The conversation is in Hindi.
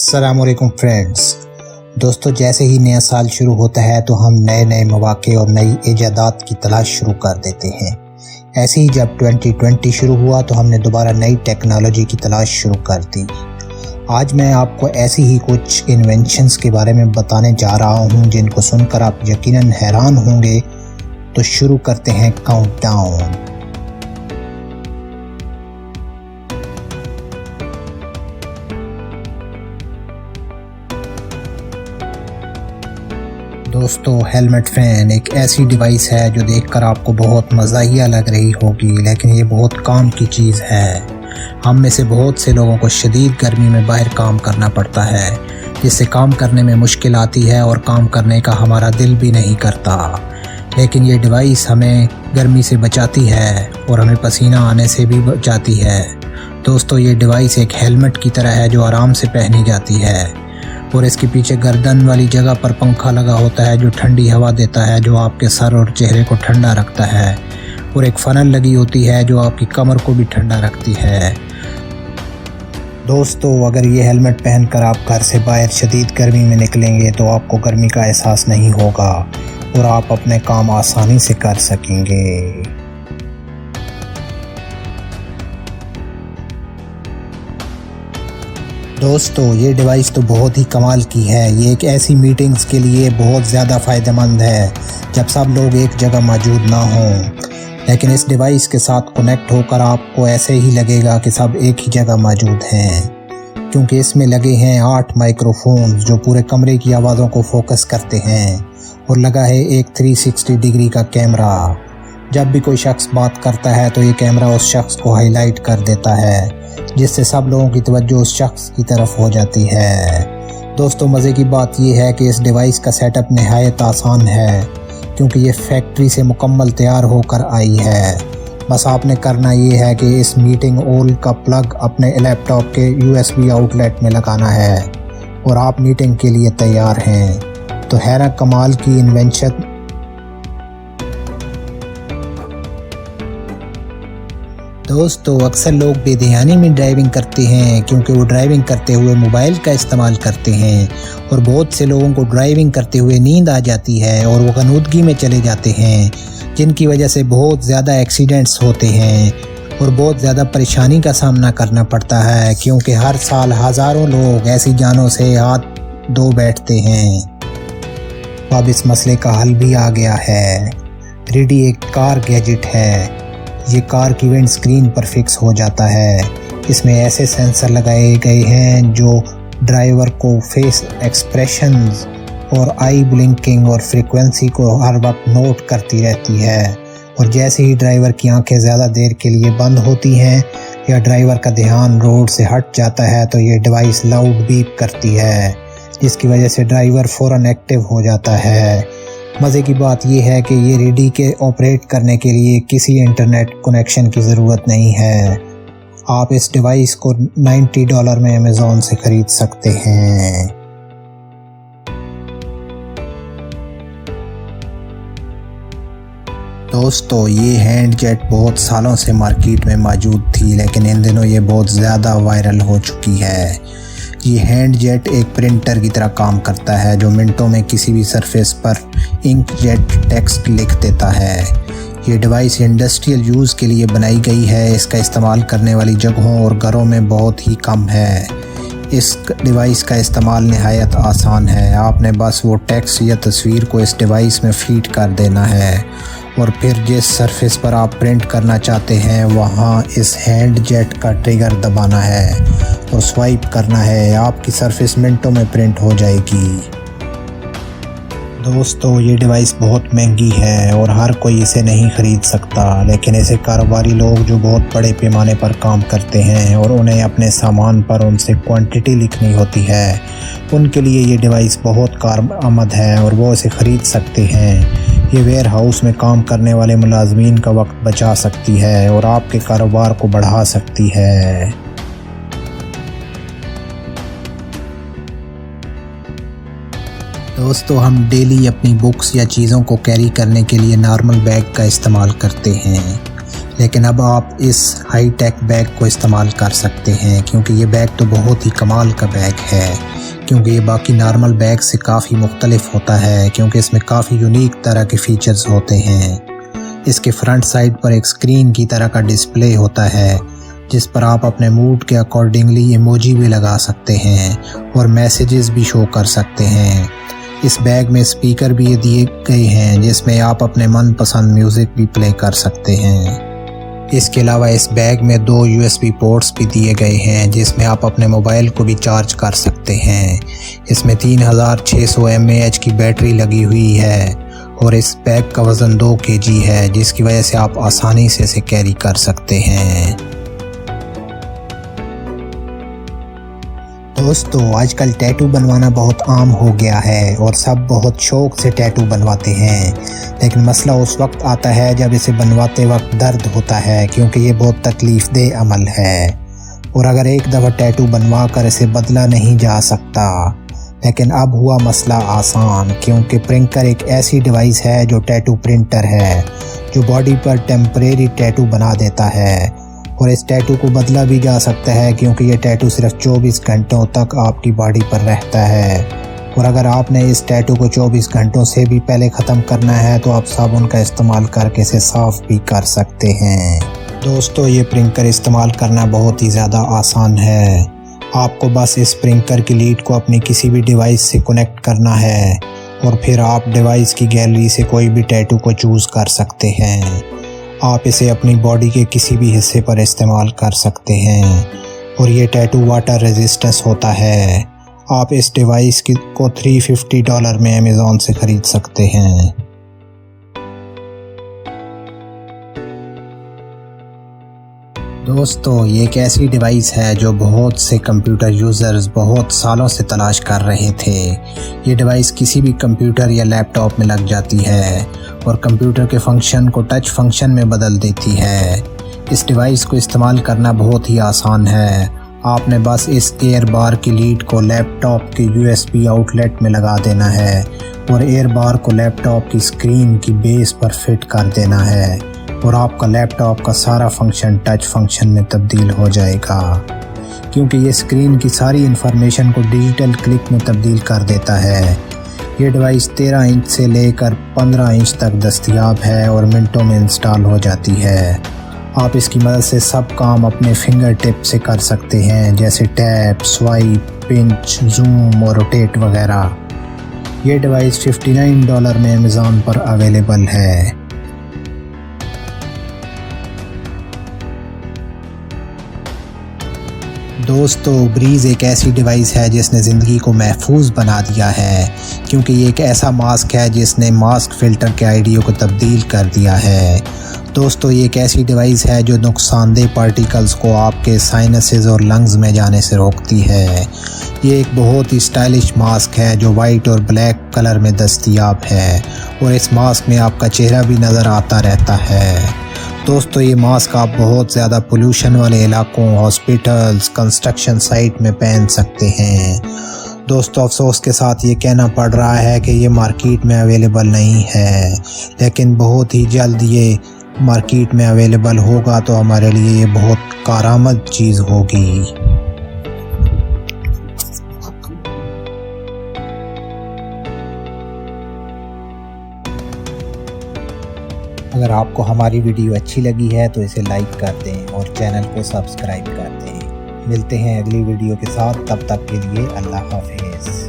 अस्सलामुअलैकुम फ्रेंड्स। दोस्तों, जैसे ही नया साल शुरू होता है तो हम नए नए मौके और नई इजादात की तलाश शुरू कर देते हैं। ऐसे ही जब 2020 शुरू हुआ तो हमने दोबारा नई टेक्नोलॉजी की तलाश शुरू कर दी। आज मैं आपको ऐसी ही कुछ इन्वेंशंस के बारे में बताने जा रहा हूं जिनको सुनकर आप यकीनन हैरान होंगे। तो शुरू करते हैं काउंटडाउन। दोस्तों, हेलमेट फ़ैन एक ऐसी डिवाइस है जो देखकर आपको बहुत मज़ाहिया लग रही होगी, लेकिन ये बहुत काम की चीज़ है। हम में से बहुत से लोगों को शदीद गर्मी में बाहर काम करना पड़ता है, जिससे काम करने में मुश्किल आती है और काम करने का हमारा दिल भी नहीं करता। लेकिन ये डिवाइस हमें गर्मी से बचाती है और हमें पसीना आने से भी बचाती है। दोस्तों, ये डिवाइस एक हेलमेट की तरह है जो आराम से पहनी जाती है और इसके पीछे गर्दन वाली जगह पर पंखा लगा होता है जो ठंडी हवा देता है, जो आपके सर और चेहरे को ठंडा रखता है, और एक फनल लगी होती है जो आपकी कमर को भी ठंडा रखती है। दोस्तों, अगर ये हेलमेट पहनकर आप घर से बाहर शदीद गर्मी में निकलेंगे तो आपको गर्मी का एहसास नहीं होगा और आप अपने काम आसानी से कर सकेंगे। दोस्तों, ये डिवाइस तो बहुत ही कमाल की है। ये एक ऐसी मीटिंग्स के लिए बहुत ज़्यादा फ़ायदेमंद है जब सब लोग एक जगह मौजूद ना हों। लेकिन इस डिवाइस के साथ कनेक्ट होकर आपको ऐसे ही लगेगा कि सब एक ही जगह मौजूद हैं, क्योंकि इसमें लगे हैं 8 माइक्रोफोन्स जो पूरे कमरे की आवाज़ों को फोकस करते हैं, और लगा है एक 360 डिग्री का कैमरा। जब भी कोई शख्स बात करता है तो ये कैमरा उस शख्स को हाईलाइट कर देता है, जिससे सब लोगों की तवज्जो उस शख्स की तरफ हो जाती है। दोस्तों, मज़े की बात यह है कि इस डिवाइस का सेटअप नहायत आसान है, क्योंकि ये फैक्ट्री से मुकम्मल तैयार होकर आई है। बस आपने करना ये है कि इस मीटिंग ओल का प्लग अपने लैपटॉप के USB आउटलेट में लगाना है और आप मीटिंग के लिए तैयार हैं। तो हैरा कमाल की इन्वेंशन। दोस्तों, अक्सर लोग बेध्यानी में ड्राइविंग करते हैं क्योंकि वो ड्राइविंग करते हुए मोबाइल का इस्तेमाल करते हैं, और बहुत से लोगों को ड्राइविंग करते हुए नींद आ जाती है और वो गनूदगी में चले जाते हैं, जिनकी वजह से बहुत ज़्यादा एक्सीडेंट्स होते हैं और बहुत ज़्यादा परेशानी का सामना करना पड़ता है, क्योंकि हर साल हज़ारों लोग ऐसी जानों से हाथ धो बैठते हैं। तो अब इस मसले का हल भी आ गया है। रिडी एक कार गैजेट है। ये कार की विंड स्क्रीन पर फिक्स हो जाता है। इसमें ऐसे सेंसर लगाए गए हैं जो ड्राइवर को फेस एक्सप्रेशंस और आई ब्लिंकिंग और फ्रीक्वेंसी को हर वक्त नोट करती रहती है, और जैसे ही ड्राइवर की आंखें ज़्यादा देर के लिए बंद होती हैं या ड्राइवर का ध्यान रोड से हट जाता है तो ये डिवाइस लाउड बीप करती है, जिसकी वजह से ड्राइवर फ़ौरन एक्टिव हो जाता है। मज़े की बात यह है कि ये रेडी के ऑपरेट करने के लिए किसी इंटरनेट कनेक्शन की ज़रूरत नहीं है। आप इस डिवाइस को $90 में अमेज़ॉन से ख़रीद सकते हैं। दोस्तों, ये हैंड जेट बहुत सालों से मार्केट में मौजूद थी, लेकिन इन दिनों ये बहुत ज़्यादा वायरल हो चुकी है। ये हैंड जेट एक प्रिंटर की तरह काम करता है जो मिनटों में किसी भी सरफेस पर इंक जेट टेक्स्ट लिख देता है। ये डिवाइस इंडस्ट्रियल यूज़ के लिए बनाई गई है। इसका इस्तेमाल करने वाली जगहों और घरों में बहुत ही कम है। इस डिवाइस का इस्तेमाल नहायत आसान है। आपने बस वो टेक्स्ट या तस्वीर को इस डिवाइस में फीड कर देना है, और फिर जिस सरफेस पर आप प्रिंट करना चाहते हैं वहाँ इस हैंड जेट का ट्रिगर दबाना है और स्वाइप करना है। आपकी सरफेस मिनटों में प्रिंट हो जाएगी। दोस्तों, ये डिवाइस बहुत महंगी है और हर कोई इसे नहीं ख़रीद सकता, लेकिन ऐसे कारोबारी लोग जो बहुत बड़े पैमाने पर काम करते हैं और उन्हें अपने सामान पर उनसे क्वांटिटी लिखनी होती है, उनके लिए ये डिवाइस बहुत कारआमद है और वो इसे ख़रीद सकते हैं। ये वेयर हाउस में काम करने वाले मुलाजमीन का वक्त बचा सकती है और आपके कारोबार को बढ़ा सकती है। दोस्तों, हम डेली अपनी बुक्स या चीज़ों को कैरी करने के लिए नॉर्मल बैग का इस्तेमाल करते हैं, लेकिन अब आप इस हाई टेक बैग को इस्तेमाल कर सकते हैं, क्योंकि ये बैग तो बहुत ही कमाल का बैग है। क्योंकि ये बाकी नॉर्मल बैग से काफ़ी मुख्तलिफ होता है, क्योंकि इसमें काफ़ी यूनिक तरह के फीचर्स होते हैं। इसके फ्रंट साइड पर एक स्क्रीन की तरह का डिस्प्ले होता है जिस पर आप अपने मूड के अकॉर्डिंगली इमोजी भी लगा सकते हैं और मैसेजेस भी शो कर सकते हैं। इस बैग में स्पीकर भी ये दिए गए हैं जिसमें आप अपने मनपसंद म्यूज़िक भी प्ले कर सकते हैं। इसके अलावा इस बैग में 2 USB पोर्ट्स भी दिए गए हैं जिसमें आप अपने मोबाइल को भी चार्ज कर सकते हैं। इसमें 3600 mAh की बैटरी लगी हुई है और इस बैग का वज़न 2 kg है, जिसकी वजह से आप आसानी से इसे कैरी कर सकते हैं। दोस्तों, आजकल टैटू बनवाना बहुत आम हो गया है और सब बहुत शौक से टैटू बनवाते हैं, लेकिन मसला उस वक्त आता है जब इसे बनवाते वक्त दर्द होता है, क्योंकि ये बहुत तकलीफ़देह अमल है। और अगर एक दफ़ा टैटू बनवा कर इसे बदला नहीं जा सकता, लेकिन अब हुआ मसला आसान, क्योंकि प्रिंकर एक ऐसी डिवाइस है जो टैटू प्रिंटर है जो बॉडी पर टेम्परेरी टैटू बना देता है और इस टैटू को बदला भी जा सकता है, क्योंकि ये टैटू सिर्फ 24 घंटों तक आपकी बॉडी पर रहता है। और अगर आपने इस टैटू को 24 घंटों से भी पहले ख़त्म करना है तो आप साबुन का इस्तेमाल करके इसे साफ़ भी कर सकते हैं। दोस्तों, ये प्रिंटर इस्तेमाल करना बहुत ही ज़्यादा आसान है। आपको बस इस प्रिंटर की लीड को अपनी किसी भी डिवाइस से कनेक्ट करना है और फिर आप डिवाइस की गैलरी से कोई भी टैटू को चूज़ कर सकते हैं। आप इसे अपनी बॉडी के किसी भी हिस्से पर इस्तेमाल कर सकते हैं और ये टैटू वाटर रेजिस्टेंस होता है। आप इस डिवाइस को $350 में अमेज़ॉन से ख़रीद सकते हैं। दोस्तों, ये एक ऐसी डिवाइस है जो बहुत से कंप्यूटर यूज़र्स बहुत सालों से तलाश कर रहे थे। ये डिवाइस किसी भी कंप्यूटर या लैपटॉप में लग जाती है और कंप्यूटर के फंक्शन को टच फंक्शन में बदल देती है। इस डिवाइस को इस्तेमाल करना बहुत ही आसान है। आपने बस इस एयर बार की लीड को लैपटॉप के USB आउटलेट में लगा देना है और एयर बार को लैपटॉप की स्क्रीन की बेस पर फिट कर देना है और आपका लैपटॉप का सारा फंक्शन टच फंक्शन में तब्दील हो जाएगा, क्योंकि ये स्क्रीन की सारी इंफॉर्मेशन को डिजिटल क्लिक में तब्दील कर देता है। ये डिवाइस 13 इंच से लेकर 15 इंच तक दस्तयाब है और मिनटों में इंस्टॉल हो जाती है। आप इसकी मदद से सब काम अपने फिंगर टिप से कर सकते हैं, जैसे टैप, स्वाइप, पिंच, जूम और रोटेट वगैरह। ये डिवाइस $59 में अमेज़ॉन पर अवेलेबल है। दोस्तों, ब्रीज़ एक ऐसी डिवाइस है जिसने ज़िंदगी को महफूज बना दिया है, क्योंकि ये एक ऐसा मास्क है जिसने मास्क फ़िल्टर के आइडिया को तब्दील कर दिया है। दोस्तों, ये एक ऐसी डिवाइस है जो नुकसानदेह पार्टिकल्स को आपके साइनसेस और लंग्स में जाने से रोकती है। ये एक बहुत ही स्टाइलिश मास्क है जो वाइट और ब्लैक कलर में दस्तयाब है और इस मास्क में आपका चेहरा भी नज़र आता रहता है। दोस्तों, ये मास्क आप बहुत ज़्यादा पोल्यूशन वाले इलाकों, हॉस्पिटल्स, कंस्ट्रक्शन साइट में पहन सकते हैं। दोस्तों, अफसोस के साथ ये कहना पड़ रहा है कि ये मार्केट में अवेलेबल नहीं है, लेकिन बहुत ही जल्द ये मार्केट में अवेलेबल होगा तो हमारे लिए ये बहुत कारआमद चीज़ होगी। अगर आपको हमारी वीडियो अच्छी लगी है तो इसे लाइक कर दें और चैनल को सब्सक्राइब कर दें। मिलते हैं अगली वीडियो के साथ, तब तक के लिए अल्लाह हाफिज़।